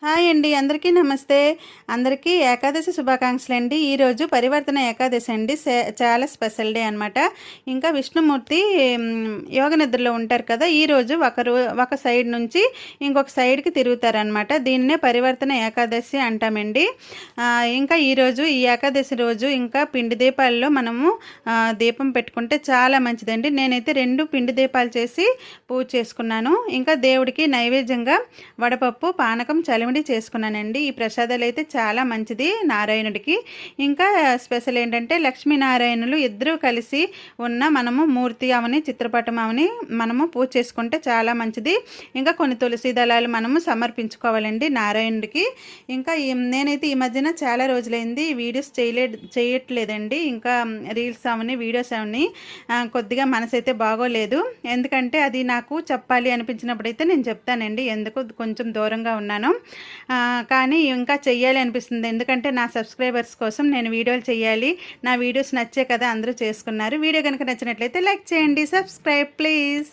Hi అండి, అందరికీ నమస్తే. అందరికీ ఏకాదశి శుభాకాంక్షలు అండి. ఈరోజు పరివర్తన ఏకాదశి అండి. చాలా స్పెషల్ డే అనమాట. ఇంకా విష్ణుమూర్తి యోగ నిద్రలో ఉంటారు కదా. ఈరోజు ఒక సైడ్ నుంచి ఇంకొక సైడ్కి తిరుగుతారనమాట. దీన్నే పరివర్తన ఏకాదశి అంటామండి. ఇంకా ఈరోజు ఈ ఏకాదశి రోజు ఇంకా పిండి దీపాల్లో మనము దీపం పెట్టుకుంటే చాలా మంచిదండి. నేనైతే 2 పిండి దీపాలు చేసి పూజ చేసుకున్నాను. ఇంకా దేవుడికి నైవేద్యంగా వడపప్పు, పానకం, చలిమిడి చేసుకున్నానండి. ఈ ప్రసాదాలు అయితే చాలా మంచిది నారాయణుడికి. ఇంకా స్పెషల్ ఏంటంటే లక్ష్మీనారాయణులు ఇద్దరూ కలిసి ఉన్న మనము మూర్తి అవని చిత్రపటం అవని మనము పూజ చేసుకుంటే చాలా మంచిది. ఇంకా కొన్ని తులసి దళాలు మనము సమర్పించుకోవాలండి నారాయణుడికి. ఇంకా నేనైతే ఈ మధ్యన చాలా రోజులైంది వీడియోస్ చేయట్లేదండి. ఇంకా రీల్స్ అవని వీడియోస్ అవని కొద్దిగా మనసు అయితే బాగోలేదు. ఎందుకంటే అది నాకు చెప్పాలి అనిపించినప్పుడు అయితే నేను చెప్తానండి. ఎందుకు కొంచెం దూరంగా ఉన్నాను, కానీ ఇంకా చెయ్యాలి అనిపిస్తుంది. ఎందుకంటే నా సబ్స్క్రైబర్స్ కోసం నేను వీడియోలు చేయాలి. నా వీడియోస్ నచ్చే కదా అందరూ చేసుకున్నారు. వీడియో కనుక నచ్చినట్లయితే లైక్ చేయండి, సబ్స్క్రైబ్ ప్లీజ్.